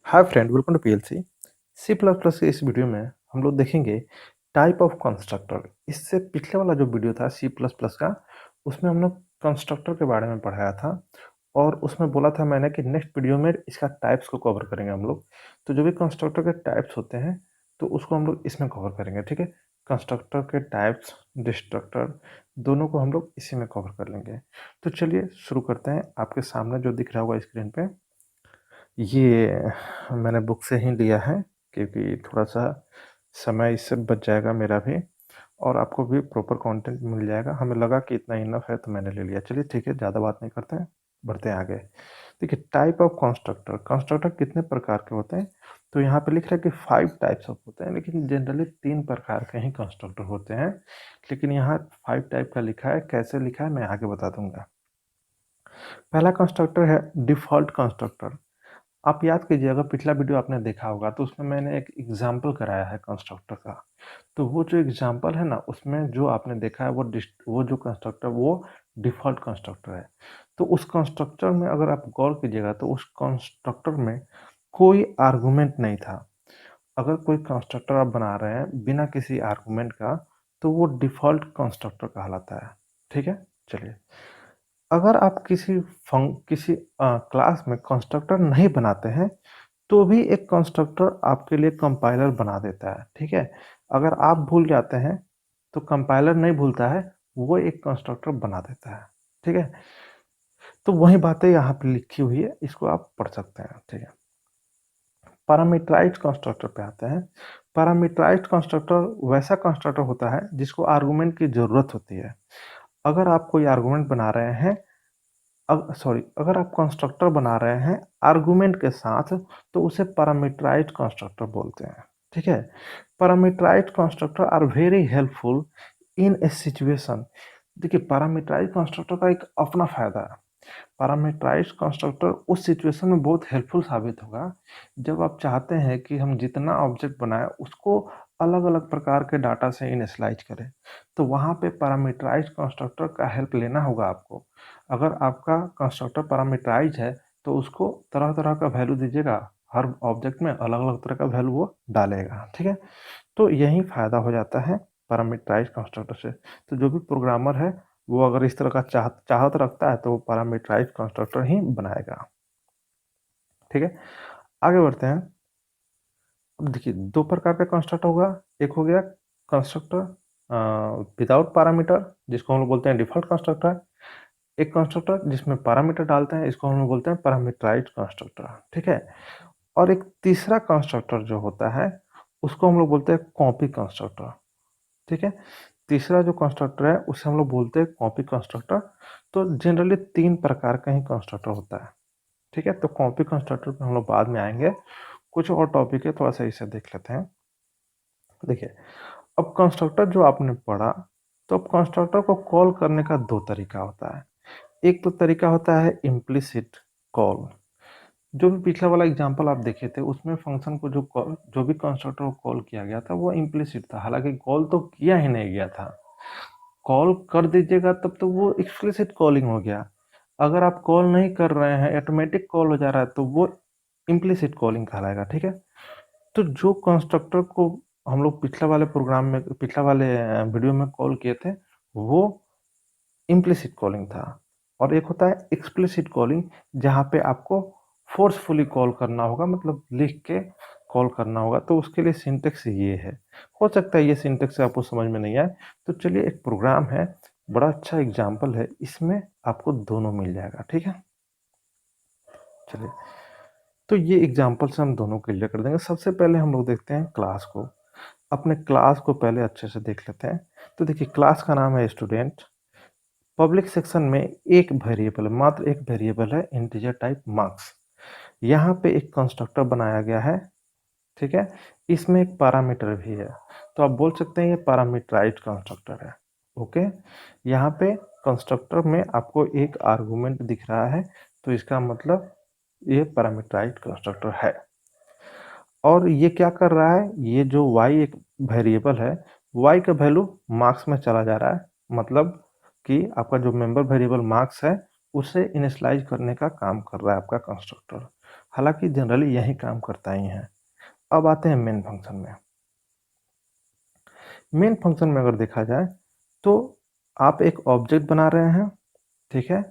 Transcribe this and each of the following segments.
Hi friend, welcome to PLC. C plus plus के इस video में हम लोग देखेंगे टाइप ऑफ कंस्ट्रक्टर। इससे पिछले वाला जो वीडियो था सी प्लस प्लस का, उसमें हम लोग कंस्ट्रक्टर के बारे में पढ़ाया था और उसमें बोला था मैंने कि नेक्स्ट वीडियो में इसका टाइप्स को कवर करेंगे हम लोग। तो जो भी कंस्ट्रक्टर के टाइप्स होते हैं तो उसको हम लोग इसमें कवर करेंगे, ठीक है। कंस्ट्रक्टर के टाइप्स, डिस्ट्रक्टर, दोनों को हम लोग इसी में कवर कर लेंगे। तो चलिए शुरू करते हैं। आपके सामने जो दिख रहा होगा स्क्रीन पे, ये मैंने बुक से ही लिया है क्योंकि थोड़ा-सा समय इससे बच जाएगा मेरा भी और आपको भी प्रॉपर कंटेंट मिल जाएगा। हमें लगा कि इतना इनफ है तो मैंने ले लिया। चलिए ठीक है, ज़्यादा बात नहीं करते हैं, बढ़ते हैं आगे। देखिए टाइप ऑफ कंस्ट्रक्टर, कंस्ट्रक्टर कितने प्रकार के होते हैं? तो यहाँ पे लिख रहा है कि 5 टाइप्स ऑफ होते हैं, लेकिन जनरली 3 प्रकार के ही कंस्ट्रक्टर होते हैं। लेकिन यहाँ 5 टाइप का लिखा है, कैसे लिखा है मैं आगे बता दूँगा। पहला कंस्ट्रक्टर है डिफ़ॉल्ट कंस्ट्रक्टर। आप याद कीजिए, अगर पिछला वीडियो आपने देखा होगा तो उसमें मैंने एक एग्जाम्पल कराया है कंस्ट्रक्टर का। तो वो जो एग्जाम्पल है ना, उसमें जो आपने देखा है वो जो कंस्ट्रक्टर वो डिफ़ॉल्ट कंस्ट्रक्टर है। तो उस कंस्ट्रक्टर में अगर आप गौर कीजिएगा तो उस कंस्ट्रक्टर में कोई आर्गुमेंट नहीं था। अगर कोई कंस्ट्रक्टर आप बना रहे हैं बिना किसी आर्गुमेंट का तो वो डिफ़ॉल्ट कंस्ट्रक्टर कहलाता है, ठीक है। चलिए, अगर आप किसी क्लास में कंस्ट्रक्टर नहीं बनाते हैं तो भी एक कंस्ट्रक्टर आपके लिए कंपाइलर बना देता है, ठीक है। अगर आप भूल जाते हैं तो कंपाइलर नहीं भूलता है, वो एक कंस्ट्रक्टर बना देता है, ठीक है। तो वही बातें यहाँ पे लिखी हुई है, इसको आप पढ़ सकते हैं, ठीक है। पैरामीटराइज्ड कंस्ट्रक्टर पे आते हैं। पैरामीटराइज्ड कंस्ट्रक्टर वैसा कंस्ट्रक्टर होता है जिसको आर्गुमेंट की ज़रूरत होती है। अगर आप कोई आर्गुमेंट बना रहे हैं, अगर आप कंस्ट्रक्टर बना रहे हैं आर्गुमेंट के साथ तो उसे पैरामीटराइज्ड कंस्ट्रक्टर बोलते हैं, ठीक है। Parameterized constructor are very helpful in a situation. देखिए, पैरामीटराइज्ड कंस्ट्रक्टर का एक अपना फायदा है। पैरामीटराइज्ड कंस्ट्रक्टर उस सिचुएशन में बहुत हेल्पफुल साबित होगा जब आप चाहते हैं कि हम जितना ऑब्जेक्ट बनाए उसको अलग अलग प्रकार के डाटा से इनिशियलाइज करें। तो वहाँ पे पैरामीटराइज्ड कंस्ट्रक्टर का हेल्प लेना होगा आपको। अगर आपका कंस्ट्रक्टर पैरामीटराइज है तो उसको तरह तरह का वैल्यू दीजिएगा, हर ऑब्जेक्ट में अलग अलग तरह का वैल्यू वो डालेगा, ठीक है। तो यही फ़ायदा हो जाता है पैरामीटराइज्ड कंस्ट्रक्टर से। तो जो भी प्रोग्रामर है वो अगर इस तरह का चाहत रखता है तो वो पैरामीटराइज्ड कंस्ट्रक्टर ही बनाएगा, ठीक है। आगे बढ़ते हैं। अब देखिए, 2 प्रकार का कंस्ट्रक्टर होगा। एक हो गया कंस्ट्रक्टर विदाउट पैरामीटर, जिसको हम लोग बोलते हैं डिफ़ॉल्ट कंस्ट्रक्टर। एक कंस्ट्रक्टर जिसमें पैरामीटर डालते हैं, इसको हम लोग बोलते हैं पैरामीटराइज्ड कंस्ट्रक्टर, ठीक है। और एक तीसरा कंस्ट्रक्टर जो होता है उसको हम लोग बोलते हैं कॉपी कंस्ट्रक्टर, ठीक है। तीसरा जो कंस्ट्रक्टर है उसे हम लोग बोलते हैं कॉपी कंस्ट्रक्टर। तो जनरली 3 प्रकार का ही कंस्ट्रक्टर होता है, ठीक है। तो कॉपी कंस्ट्रक्टर पे हम लोग बाद में आएंगे। कुछ और टॉपिक है, थोड़ा सा इसे देख लेते हैं। देखिए, अब कंस्ट्रक्टर जो आपने पढ़ा, तो अब कंस्ट्रक्टर को कॉल करने का 2 तरीका होता है। एक तो तरीका होता है इम्प्लिसिट कॉल। जो भी पिछला वाला एग्जांपल आप देखे थे उसमें फंक्शन को जो भी कंस्ट्रक्टर को कॉल किया गया था वो इम्प्लिसिट था, हालांकि कॉल तो किया ही नहीं गया था। कॉल कर दीजिएगा तब तो वो एक्सप्लिसिट कॉलिंग हो गया। अगर आप कॉल नहीं कर रहे हैं, ऑटोमेटिक कॉल हो जा रहा है तो वो इम्प्लिसिट कॉलिंग कहलाएगा, ठीक है। तो जो कंस्ट्रक्टर को हम लोग पिछला वाले वीडियो में कॉल किए थे वो इम्प्लिसिट कॉलिंग था। और एक होता है एक्सप्लिसिट कॉलिंग, जहाँ पे आपको फोर्सफुली कॉल करना होगा, मतलब लिख के कॉल करना होगा। तो उसके लिए सिंटेक्स ये है। हो सकता है ये सिंटेक्स आपको समझ में नहीं आए, तो चलिए, एक प्रोग्राम है, बड़ा अच्छा एग्जाम्पल है, इसमें आपको दोनों मिल जाएगा, ठीक है। चलिए, तो ये एग्जाम्पल से हम दोनों क्लियर कर देंगे। सबसे पहले हम लोग देखते हैं क्लास को। अपने क्लास को पहले अच्छे से देख लेते हैं। तो देखिए, क्लास का नाम है स्टूडेंट। पब्लिक सेक्शन में एक वेरिएबल, मात्र एक वेरिएबल है, इंटीजर टाइप मार्क्स। यहाँ पे एक कंस्ट्रक्टर बनाया गया है, ठीक है। इसमें एक पैरामीटर भी है, तो आप बोल सकते हैं ये पैरामीटराइज्ड कंस्ट्रक्टर है, ओके। यहाँ पे कंस्ट्रक्टर में आपको एक आर्गुमेंट दिख रहा है, तो इसका मतलब ये पैरामीटराइज्ड कंस्ट्रक्टर है। और ये क्या कर रहा है, ये जो y एक वेरिएबल है, y का वैल्यू मार्क्स में चला जा रहा है, मतलब कि आपका जो मेंबर वेरिएबल मार्क्स है उसे इनिशियलाइज करने का काम कर रहा है आपका कंस्ट्रक्टर। हालांकि जनरली यही काम करता ही है। अब आते हैं मेन फंक्शन में। मेन फंक्शन में अगर देखा जाए तो आप एक ऑब्जेक्ट बना रहे हैं, ठीक है,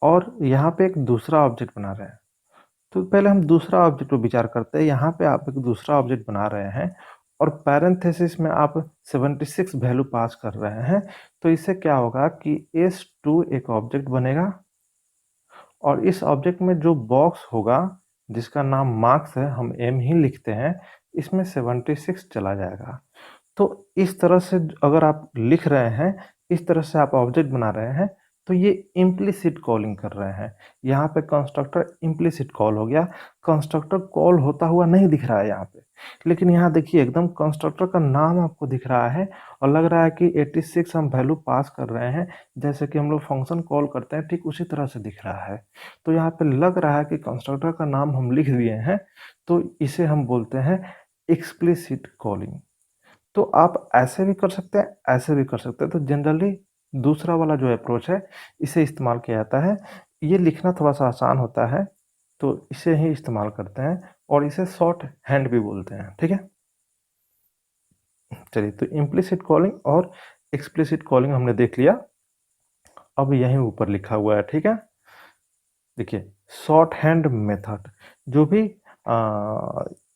और यहाँ पे एक दूसरा ऑब्जेक्ट बना रहे हैं। तो पहले हम दूसरा ऑब्जेक्ट पर विचार करते हैं। यहाँ पे आप एक दूसरा ऑब्जेक्ट बना रहे हैं और पैरेंथेसिस में आप 76 वैल्यू पास कर रहे हैं। तो इससे क्या होगा कि S2 एक ऑब्जेक्ट बनेगा और इस ऑब्जेक्ट में जो बॉक्स होगा जिसका नाम मार्क्स है, हम M ही लिखते हैं, इसमें 76 चला जाएगा। तो इस तरह से अगर आप लिख रहे हैं, इस तरह से आप ऑब्जेक्ट बना रहे हैं, तो ये इम्प्लिसिट कॉलिंग कर रहे हैं। यहाँ पे कंस्ट्रक्टर इम्प्लिसिट कॉल हो गया। कंस्ट्रक्टर कॉल होता हुआ नहीं दिख रहा है यहाँ पे, लेकिन यहाँ देखिए एकदम कंस्ट्रक्टर का नाम आपको दिख रहा है और लग रहा है कि 86 हम वैल्यू पास कर रहे हैं, जैसे कि हम लोग फंक्शन कॉल करते हैं ठीक उसी तरह से दिख रहा है। तो यहाँ पे लग रहा है कि कंस्ट्रक्टर का नाम हम लिख दिए हैं, तो इसे हम बोलते हैं एक्सप्लिसिट कॉलिंग। तो आप ऐसे भी कर सकते हैं, ऐसे भी कर सकते हैं। तो जनरली दूसरा वाला जो अप्रोच है इसे इस्तेमाल किया जाता है। ये लिखना थोड़ा सा आसान होता है, तो इसे ही इस्तेमाल करते हैं और इसे शॉर्ट हैंड भी बोलते हैं, ठीक है। चलिए, तो इम्प्लिसिट कॉलिंग और एक्सप्लिसिट कॉलिंग हमने देख लिया। अब यहीं ऊपर लिखा हुआ है, ठीक है। देखिए, शॉर्ट हैंड मेथड, जो भी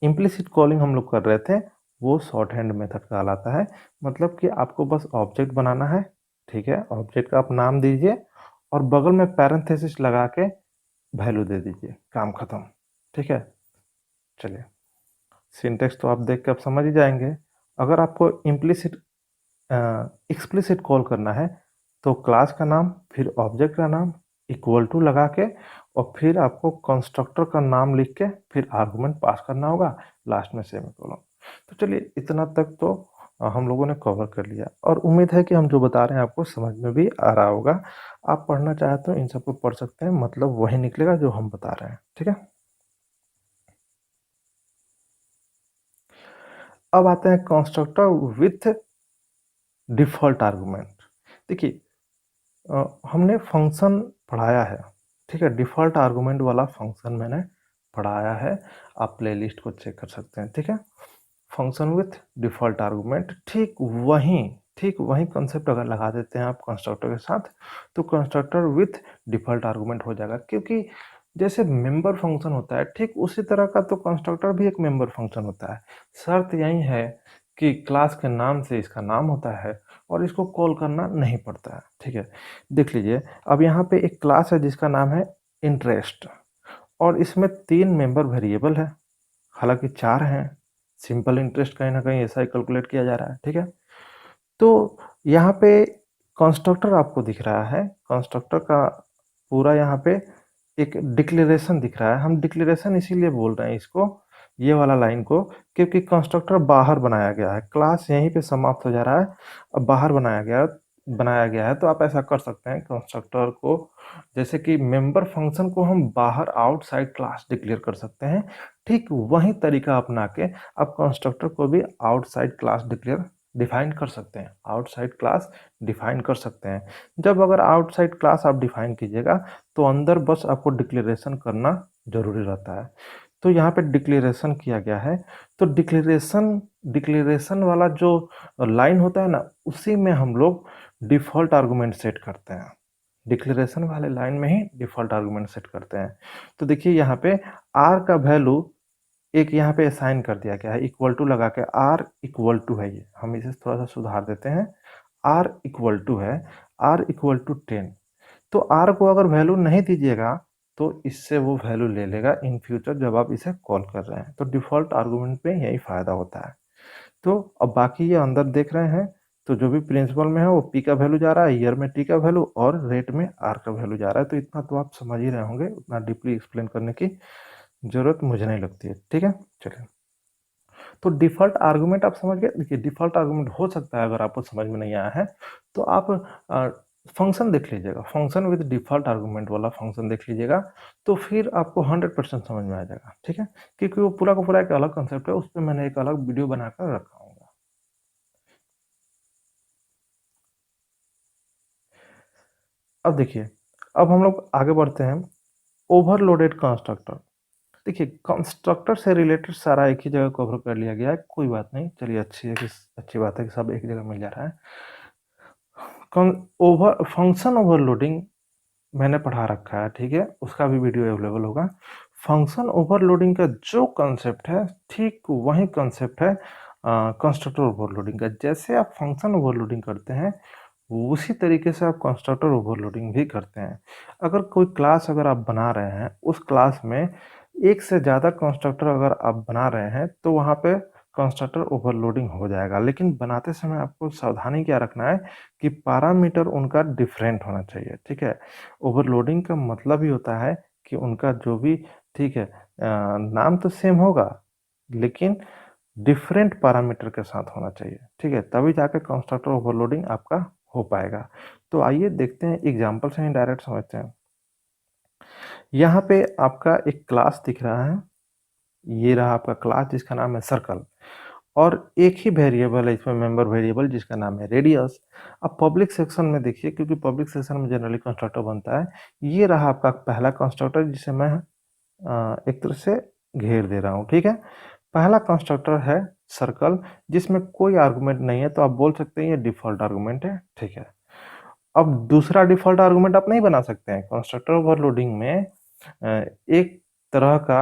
इम्प्लिसिट कॉलिंग हम लोग कर रहे थे वो शॉर्ट हैंड मेथड कहलाता है। मतलब कि आपको बस ऑब्जेक्ट बनाना है, ठीक है, ऑब्जेक्ट का आप नाम दीजिए और बगल में पैरेंथेसिस लगा के वैल्यू दे दीजिए, काम खत्म, ठीक है। चलिए, सिंटेक्स तो आप देख के आप समझ ही जाएंगे। अगर आपको इम्प्लिसिट एक्सप्लिसिट कॉल करना है तो क्लास का नाम फिर ऑब्जेक्ट का नाम इक्वल टू लगा के और फिर आपको कंस्ट्रक्टर का नाम लिख के फिर आर्गुमेंट पास करना होगा, लास्ट में सेमीकोलन। तो चलिए, इतना तक तो हम लोगों ने कवर कर लिया और उम्मीद है कि हम जो बता रहे हैं आपको समझ में भी आ रहा होगा। आप पढ़ना चाहे तो इन सबको पढ़ सकते हैं, मतलब वही निकलेगा जो हम बता रहे हैं, ठीक है। अब आते हैं कंस्ट्रक्टर विथ डिफॉल्ट आर्गुमेंट। देखिए, हमने फंक्शन पढ़ाया है, ठीक है, डिफ़ॉल्ट आर्गुमेंट वाला फंक्शन मैंने पढ़ाया है। आप प्लेलिस्ट को चेक कर सकते हैं, ठीक है। फंक्शन विथ डिफ़ॉल्ट आर्गुमेंट, ठीक वही कंसेप्ट अगर लगा देते हैं आप कंस्ट्रक्टर के साथ, तो कंस्ट्रक्टर विथ डिफ़ॉल्ट आर्गुमेंट हो जाएगा। क्योंकि जैसे मेंबर फंक्शन होता है, ठीक उसी तरह का तो कंस्ट्रक्टर भी एक मेंबर फंक्शन होता है। शर्त यही है कि क्लास के नाम से इसका नाम होता है और इसको कॉल करना नहीं पड़ता है, ठीक है। देख लीजिए, अब यहाँ पे एक क्लास है जिसका नाम है इंटरेस्ट और इसमें 3 मेंबर वेरिएबल है, हालांकि 4 हैं। सिंपल इंटरेस्ट कहीं ना कहीं ऐसा ही कैलकुलेट किया जा रहा है, ठीक है। तो यहाँ पे कंस्ट्रक्टर आपको दिख रहा है, कंस्ट्रक्टर का पूरा यहाँ पे एक डिक्लेरेशन दिख रहा है। हम डिक्लेरेशन इसीलिए बोल रहे हैं इसको, ये वाला लाइन को, क्योंकि कंस्ट्रक्टर बाहर बनाया गया है, क्लास यहीं पे समाप्त हो जा रहा है, अब बाहर बनाया गया है। तो आप ऐसा कर सकते हैं कंस्ट्रक्टर को, जैसे कि मेंबर फंक्शन को हम बाहर आउटसाइड क्लास डिक्लेयर कर सकते हैं, ठीक वही तरीका अपना के आप कंस्ट्रक्टर को भी आउटसाइड क्लास डिफाइन कर सकते हैं, आउटसाइड क्लास डिफाइन कर सकते हैं। जब अगर आउटसाइड क्लास आप डिफाइन कीजिएगा तो अंदर बस आपको डिक्लेरेशन करना जरूरी रहता है। तो यहाँ पे डिक्लेरेशन किया गया है, तो डिक्लेरेशन वाला जो लाइन होता है ना, उसी में हम लोग डिफ़ॉल्ट आर्गुमेंट सेट करते हैं। डिक्लेरेशन वाले लाइन में ही डिफ़ॉल्ट आर्गुमेंट सेट करते हैं। तो देखिए, यहाँ पे आर का वैल्यू एक यहाँ पे असाइन कर दिया गया है, इक्वल टू लगा के, आर इक्वल टू है, ये हम इसे थोड़ा सा सुधार देते हैं। आर इक्वल टू है, आर इक्वल टू 10। तो आर को अगर वैल्यू नहीं दीजिएगा तो इससे वो वैल्यू ले लेगा इन फ्यूचर जब आप इसे कॉल कर रहे हैं। तो डिफ़ॉल्ट आर्गुमेंट में यही फ़ायदा होता है। तो अब बाकी ये अंदर देख रहे हैं, तो जो भी प्रिंसिपल में है वो पी का वैल्यू जा रहा है, ईयर में टी का वैल्यू और रेट में आर का वैल्यू जा रहा है। तो इतना तो आप समझ ही रहे होंगे, उतना डीपली एक्सप्लेन करने की ज़रूरत मुझे नहीं लगती है, ठीक है। चलिए, तो डिफ़ॉल्ट आर्गुमेंट आप समझ गए। देखिए, डिफ़ॉल्ट आर्गुमेंट हो सकता है, अगर आपको समझ में नहीं आया है तो आप फंक्शन देख लीजिएगा, फंक्शन विद डिफ़ॉल्ट आर्गुमेंट वाला फंक्शन देख लीजिएगा, तो फिर आपको 100% समझ में आ जाएगा, ठीक है। क्योंकि वो पूरा का पूरा एक अलग कंसेप्ट है, उस पे मैंने एक अलग वीडियो बनाकर रखा हूँ। अब देखिए, अब हम लोग आगे बढ़ते हैं। ओवरलोडेड कंस्ट्रक्टर, देखिए कंस्ट्रक्टर से रिलेटेड सारा एक ही जगह कवर कर लिया गया है, कोई बात नहीं, चलिए अच्छी बात है कि सब एक जगह मिल जा रहा है। फंक्शन ओवरलोडिंग मैंने पढ़ा रखा है, ठीक है, उसका भी वीडियो अवेलेबल होगा। फंक्शन ओवरलोडिंग का जो कॉन्सेप्ट है ठीक वही कॉन्सेप्ट है कंस्ट्रक्टर ओवरलोडिंग का। जैसे आप फंक्शन ओवरलोडिंग करते हैं उसी तरीके से आप कंस्ट्रक्टर ओवरलोडिंग भी करते हैं। अगर कोई क्लास अगर आप बना रहे हैं, उस क्लास में एक से ज़्यादा कंस्ट्रक्टर अगर आप बना रहे हैं तो वहाँ पे कंस्ट्रक्टर ओवरलोडिंग हो जाएगा। लेकिन बनाते समय आपको सावधानी क्या रखना है कि पैरामीटर उनका डिफरेंट होना चाहिए, ठीक है। ओवरलोडिंग का मतलब ही होता है कि उनका जो भी, ठीक है, नाम तो सेम होगा लेकिन डिफरेंट पैरामीटर के साथ होना चाहिए, ठीक है, तभी जाके कंस्ट्रक्टर ओवरलोडिंग आपका हो पाएगा। तो आइए देखते हैं एग्जांपल से ही डायरेक्ट समझते हैं। यहाँ पे आपका एक क्लास दिख रहा है, ये रहा आपका क्लास जिसका नाम है सर्कल, और एक ही वेरिएबल है इसमें, मेंबर वेरिएबल, जिसका नाम है रेडियस। अब पब्लिक सेक्शन में देखिए, क्योंकि पब्लिक सेक्शन में जनरली कंस्ट्रक्टर बनता है, ये रहा आपका पहला कंस्ट्रक्टर जिसे मैं एक तरह से घेर दे रहा हूँ, ठीक है। पहला कंस्ट्रक्टर है सर्कल जिसमें कोई आर्गुमेंट नहीं है, तो आप बोल सकते हैं ये डिफ़ॉल्ट आर्गुमेंट है, ठीक है। अब दूसरा डिफ़ॉल्ट आर्गुमेंट आप नहीं बना सकते हैं। कंस्ट्रक्टर ओवरलोडिंग में एक तरह का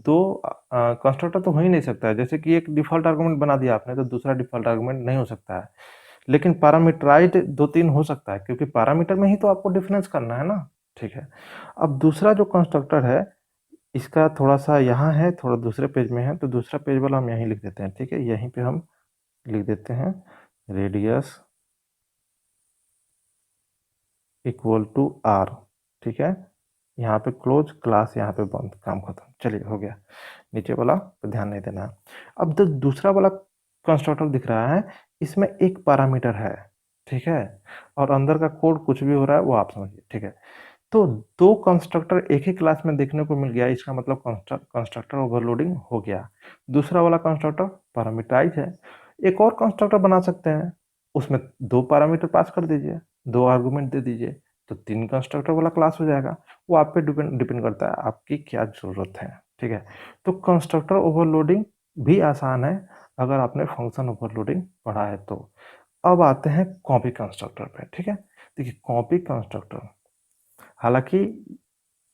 2 कंस्ट्रक्टर तो हो ही नहीं सकता है। जैसे कि एक डिफ़ॉल्ट आर्गुमेंट बना दिया आपने तो दूसरा डिफ़ॉल्ट आर्गुमेंट नहीं हो सकता है। लेकिन पैरामीटराइज़्ड 2-3 हो सकता है, क्योंकि पैरामीटर में ही तो आपको डिफरेंस करना है ना, ठीक है। अब दूसरा जो कंस्ट्रक्टर है इसका थोड़ा-सा यहाँ है, थोड़ा दूसरे पेज में है, तो दूसरा पेज वाला हम यहीं लिख देते हैं, ठीक है? यहीं पे हम लिख देते हैं रेडियस इक्वल टू आर, ठीक है? यहाँ पे क्लोज, क्लास यहाँ पे बंद, काम खत्म। चलिए हो गया। नीचे वाला पे ध्यान नहीं देना है। अब जो दूसरा वाला कंस्ट्रक्टर दिख रहा है, इसमें एक पैरामीटर है, ठीक है? और अंदर का कोड कुछ भी हो रहा है वो आप समझिए, ठीक है? तो 2 कंस्ट्रक्टर एक ही क्लास में देखने को मिल गया, इसका मतलब कंस्ट्रक्टर ओवरलोडिंग हो गया। दूसरा वाला कंस्ट्रक्टर पैरामीटराइज़ है। एक और कंस्ट्रक्टर बना सकते हैं, उसमें 2 पैरामीटर पास कर दीजिए, 2 आर्गुमेंट दे दीजिए, तो 3 कंस्ट्रक्टर वाला क्लास हो जाएगा। वो आप पे डिपेंड डिपेंड करता है आपकी क्या ज़रूरत है, ठीक है? तो कंस्ट्रक्टर ओवरलोडिंग भी आसान है अगर आपने फंक्शन ओवरलोडिंग पढ़ा है तो। अब आते हैं कॉपी कंस्ट्रक्टर पे, ठीक है? देखिए कॉपी कंस्ट्रक्टर, हालाँकि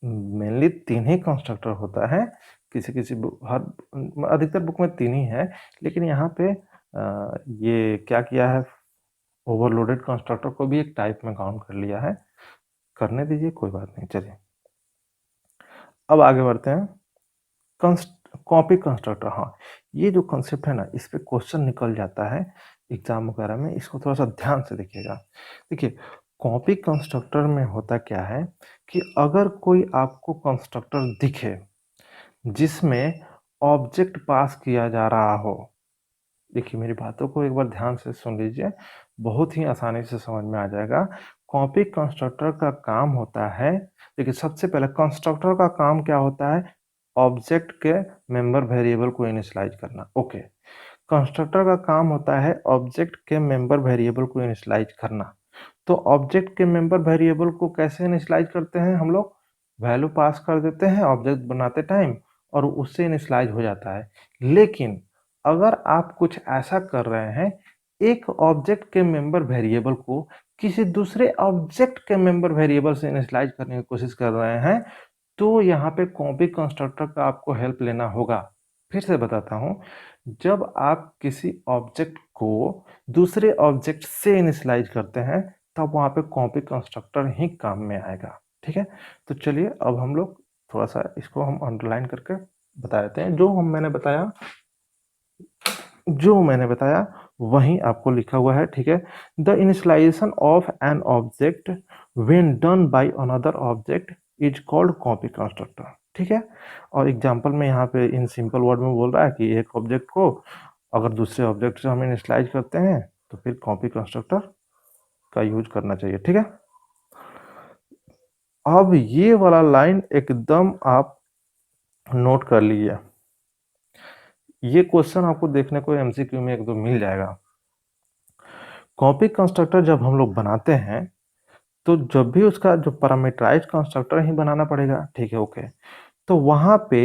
मेनली 3 ही कंस्ट्रक्टर होता है, किसी-किसी बुक, हर अधिकतर बुक में 3 ही है, लेकिन यहाँ पे ये क्या किया है, ओवरलोडेड कंस्ट्रक्टर को भी एक टाइप में काउंट कर लिया है। करने दीजिए, कोई बात नहीं, चलिए। अब आगे बढ़ते हैं। कंस्ट कॉपी कंस्ट्रक्टर, हाँ, ये जो कांसेप्ट है ना, इस पे क्वेश्चन निकल जाता है एग्ज़ाम वगैरह में, इसको थोड़ा-सा ध्यान से देखिएगा। देखिए, कॉपी कंस्ट्रक्टर में होता क्या है कि अगर कोई आपको कंस्ट्रक्टर दिखे जिसमें ऑब्जेक्ट पास किया जा रहा हो, देखिए मेरी बातों को एक बार ध्यान से सुन लीजिए, बहुत ही आसानी से समझ में आ जाएगा। कॉपी कंस्ट्रक्टर का काम होता है, देखिए सबसे पहले कंस्ट्रक्टर का काम क्या होता है, ऑब्जेक्ट के मेंबर वेरिएबल को इनिशियलाइज करना, ओके। कंस्ट्रक्टर का काम होता है ऑब्जेक्ट के मेंबर वेरिएबल को इनिशियलाइज करना। तो ऑब्जेक्ट के मेंबर वेरिएबल को कैसे इनिशियलाइज करते हैं हम लोग? वैल्यू पास कर देते हैं ऑब्जेक्ट बनाते टाइम और उससे इनिशियलाइज हो जाता है। लेकिन अगर आप कुछ ऐसा कर रहे हैं, एक ऑब्जेक्ट के मेंबर वेरिएबल को किसी दूसरे ऑब्जेक्ट के मेंबर वेरिएबल से इनिशियलाइज करने की कोशिश कर रहे हैं, तो यहाँ पे कॉपी कंस्ट्रक्टर का आपको हेल्प लेना होगा। फिर से बताता हूँ, जब आप किसी ऑब्जेक्ट को दूसरे ऑब्जेक्ट से इनिशियलाइज करते हैं, तब वहाँ पे कॉपी कंस्ट्रक्टर ही काम में आएगा, ठीक है? तो चलिए अब हम लोग थोड़ा-सा इसको हम अंडरलाइन करके बता देते हैं। जो मैंने बताया वही आपको लिखा हुआ है, ठीक है? The initialization of an object when done by another object is called copy constructor, ठीक है? और एग्जांपल में यहाँ पे इन सिंपल वर्ड में बोल रहा है कि एक ऑब्जेक्ट को अगर दूसरे ऑब्जेक्ट से हम इनिशियलाइज करते हैं तो फिर कॉपी कंस्ट्रक्टर का यूज करना चाहिए, ठीक है? अब ये वाला लाइन एकदम आप नोट कर लीजिए। ये क्वेश्चन आपको देखने को एमसीक्यू में 1-2 मिल जाएगा। कॉपी कंस्ट्रक्टर जब हम लोग बनाते हैं, तो जब भी उसका जो पैरामीटराइज्ड कंस्ट्रक्टर ही बनाना पड़ेगा, ठीक है, ओके। तो वहाँ पे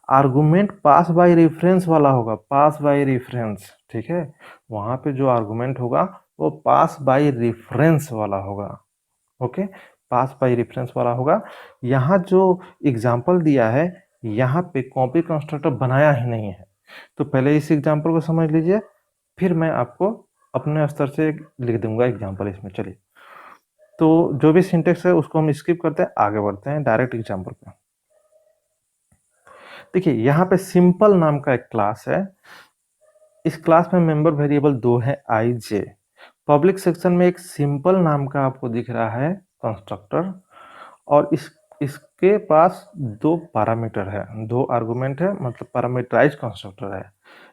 आर्गुमेंट पास बाय रेफरेंस वाला होगा, पास बाय रेफरेंस, ठीक है। वहां पे जो आर्गुमेंट होगा वो पास बाय रेफरेंस वाला होगा, ओके, पास बाय रेफरेंस वाला होगा। यहाँ जो एग्जाम्पल दिया है, यहाँ पे कॉपी कंस्ट्रक्टर बनाया ही नहीं है। तो पहले इस एग्जाम्पल को समझ लीजिए, फिर मैं आपको अपने स्तर से लिख दूंगा एग्जाम्पल इसमें। चलिए, तो जो भी सिंटेक्स है उसको हम स्किप करते हैं, आगे बढ़ते हैं डायरेक्ट एग्जाम्पल पे। देखिए, यहाँ पे सिंपल नाम का एक क्लास है। इस क्लास में मेंबर वेरिएबल 2 है, आई जे। पब्लिक सेक्शन में एक सिंपल नाम का आपको दिख रहा है कंस्ट्रक्टर, और इसके पास दो पैरामीटर है, दो आर्गुमेंट है, मतलब पैरामीटराइज कंस्ट्रक्टर है।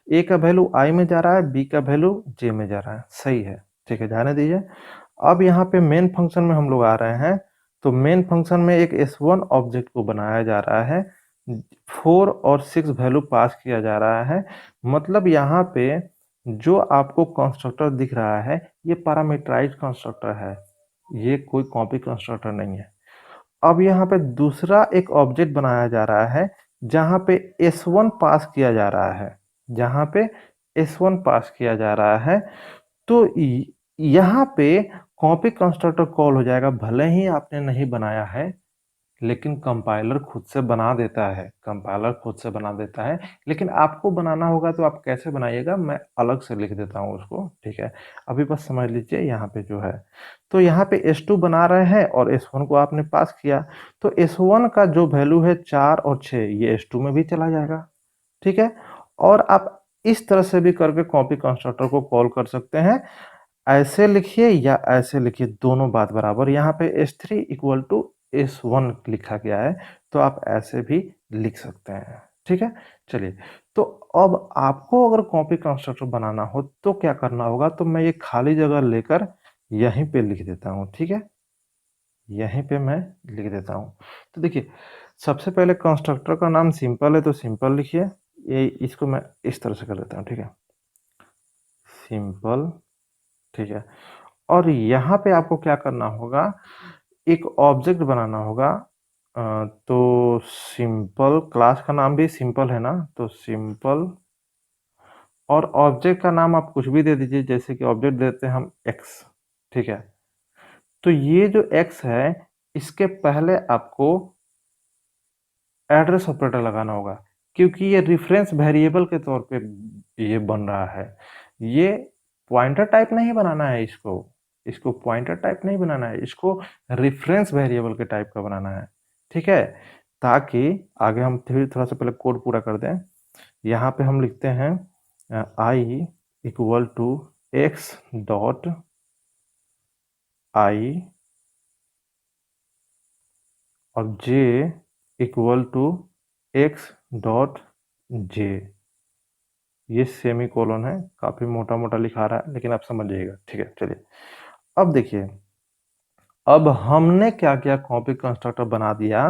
ए का वैल्यू आई में जा रहा है, बी का वैल्यू जे में जा रहा है, सही है, ठीक है, जाने दीजिए। अब यहाँ पे मेन फंक्शन में हम लोग आ रहे हैं। तो मेन फंक्शन में एक S1 ऑब्जेक्ट को बनाया जा रहा है, 4 और 6 वैल्यू पास किया जा रहा है। मतलब यहाँ पे जो आपको कंस्ट्रक्टर दिख रहा है ये पैरामीटराइज कंस्ट्रक्टर है, ये कोई कॉपी कंस्ट्रक्टर नहीं है। अब यहाँ पे दूसरा एक ऑब्जेक्ट बनाया जा रहा है जहाँ पे S1 पास किया जा रहा है, जहाँ पे S1 पास किया जा रहा है। तो यहाँ पे कॉपी कंस्ट्रक्टर कॉल हो जाएगा, भले ही आपने नहीं बनाया है, लेकिन कंपाइलर खुद से बना देता है, कंपाइलर खुद से बना देता है। लेकिन आपको बनाना होगा तो आप कैसे बनाइएगा, मैं अलग से लिख देता हूँ उसको, ठीक है। अभी बस समझ लीजिए यहाँ पे जो है, तो यहाँ पे S2 बना रहे हैं और S1 को आपने पास किया। तो S1 का जो वैल्यू है 4 और 6, ये S2 में भी चला जाएगा, ठीक है। और आप इस तरह से भी करके कॉपी कंस्ट्रक्टर को कॉल कर सकते हैं। ऐसे लिखिए या ऐसे लिखिए, दोनों बात बराबर। यहाँ पे S3 इक्वल टू S1 लिखा गया है, तो आप ऐसे भी लिख सकते हैं, ठीक है। चलिए, तो अब आपको अगर कॉपी कंस्ट्रक्टर बनाना हो तो क्या करना होगा, तो मैं ये खाली जगह लेकर यहीं पे लिख देता हूँ, ठीक है, यहीं पे मैं लिख देता हूँ। तो देखिए, सबसे पहले कंस्ट्रक्टर का नाम सिंपल है तो सिंपल लिखिए, ये इसको मैं इस तरह से कर देता हूँ, ठीक है, सिंपल, ठीक है। और यहाँ पे आपको क्या करना होगा, एक ऑब्जेक्ट बनाना होगा। तो सिंपल, क्लास का नाम भी सिंपल है ना, तो सिंपल, और ऑब्जेक्ट का नाम आप कुछ भी दे दीजिए, जैसे कि ऑब्जेक्ट देते हैं हम एक्स, ठीक है। तो ये जो एक्स है, इसके पहले आपको एड्रेस ऑपरेटर लगाना होगा, क्योंकि ये रेफरेंस वेरिएबल के तौर पे ये बन रहा है। ये पॉइंटर टाइप नहीं बनाना है, इसको इसको पॉइंटर टाइप नहीं बनाना है, इसको रेफरेंस वेरिएबल के टाइप का बनाना है, ठीक है। ताकि आगे हम थोड़ा सा पहले कोड पूरा कर दें। यहाँ पे हम लिखते हैं I equal to X dot I और J equal to X dot J. ये सेमी कोलन है, काफी मोटा मोटा लिखा रहा है, लेकिन आप समझ जाइएगा, ठीक है। चलिए, अब देखिए, अब हमने क्या किया, कॉपी कंस्ट्रक्टर बना दिया।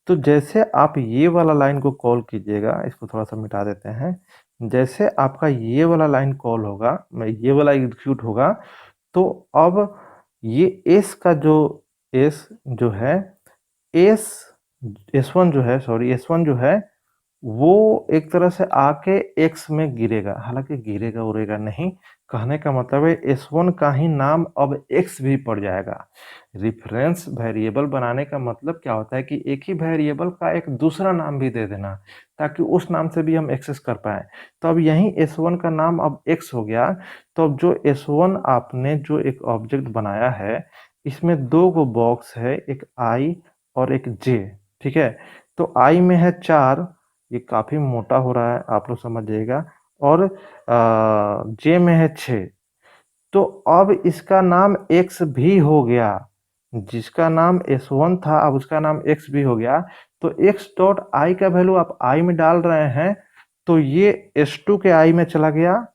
तो जैसे आप ये वाला लाइन को कॉल कीजिएगा, इसको थोड़ा सा मिटा देते हैं। जैसे आपका ये वाला लाइन कॉल होगा, मैं ये वाला एग्जीक्यूट होगा, तो अब ये एस का जो एस जो है, एस S1 जो है, सॉरी S1 जो है, वो एक तरह से आके एक्स में गिरेगा, हालांकि गिरेगा उड़ेगा नहीं। कहने का मतलब है S1 का ही नाम अब एक्स भी पड़ जाएगा। रेफरेंस वेरिएबल बनाने का मतलब क्या होता है कि एक ही वेरिएबल का एक दूसरा नाम भी दे देना, ताकि उस नाम से भी हम एक्सेस कर पाए। तो अब यहीं S1 का नाम अब एक्स हो गया। तो अब जो S1 आपने जो एक ऑब्जेक्ट बनाया है, इसमें दो गो बॉक्स है, एक आई और एक जे, ठीक है। तो आई में है 4, ये काफी मोटा हो रहा है, आप लोग समझ जाइएगा, और जे में है 6। तो अब इसका नाम एक्स भी हो गया, जिसका नाम S1 था अब उसका नाम एक्स भी हो गया। तो एक्स डॉट आई का वैल्यू आप आई में डाल रहे हैं, तो ये S2 के आई में चला गया।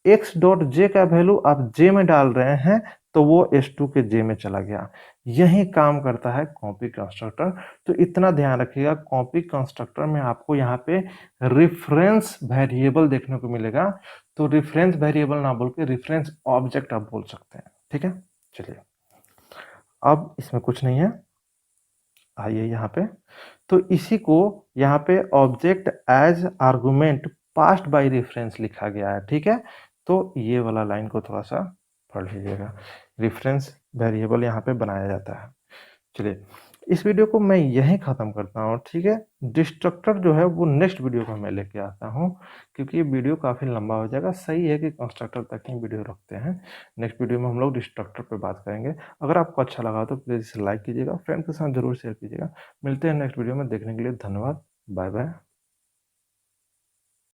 एक्स डॉट जे का वैल्यू आप जे में डाल रहे हैं, तो वो S2 के जे में चला गया। यही काम करता है कॉपी कंस्ट्रक्टर। तो इतना ध्यान रखिएगा, कॉपी कंस्ट्रक्टर में आपको यहाँ पे रेफरेंस वेरिएबल देखने को मिलेगा। तो रेफरेंस वेरिएबल ना बोल के रेफरेंस ऑब्जेक्ट आप बोल सकते हैं, ठीक है। चलिए, अब इसमें कुछ नहीं है, आइए यहाँ पे। तो इसी को यहाँ पे object as argument passed by reference लिखा गया है, ठीक है। तो ये वाला लाइन को थोड़ा सा पढ़ लीजिएगा, रेफरेंस वेरिएबल यहाँ पे बनाया जाता है। चलिए, इस वीडियो को मैं यहीं ख़त्म करता हूँ, ठीक है। डिस्ट्रक्टर जो है वो नेक्स्ट वीडियो को मैं लेके आता हूँ, क्योंकि ये वीडियो काफ़ी लंबा हो जाएगा। सही है कि कंस्ट्रक्टर तक ही वीडियो रखते हैं। नेक्स्ट वीडियो में हम लोग डिस्ट्रक्टर पे बात करेंगे। अगर आपको अच्छा लगा तो प्लीज़ इसे लाइक कीजिएगा, फ्रेंड के साथ ज़रूर शेयर कीजिएगा। मिलते हैं नेक्स्ट वीडियो में, देखने के लिए धन्यवाद। Bye bye.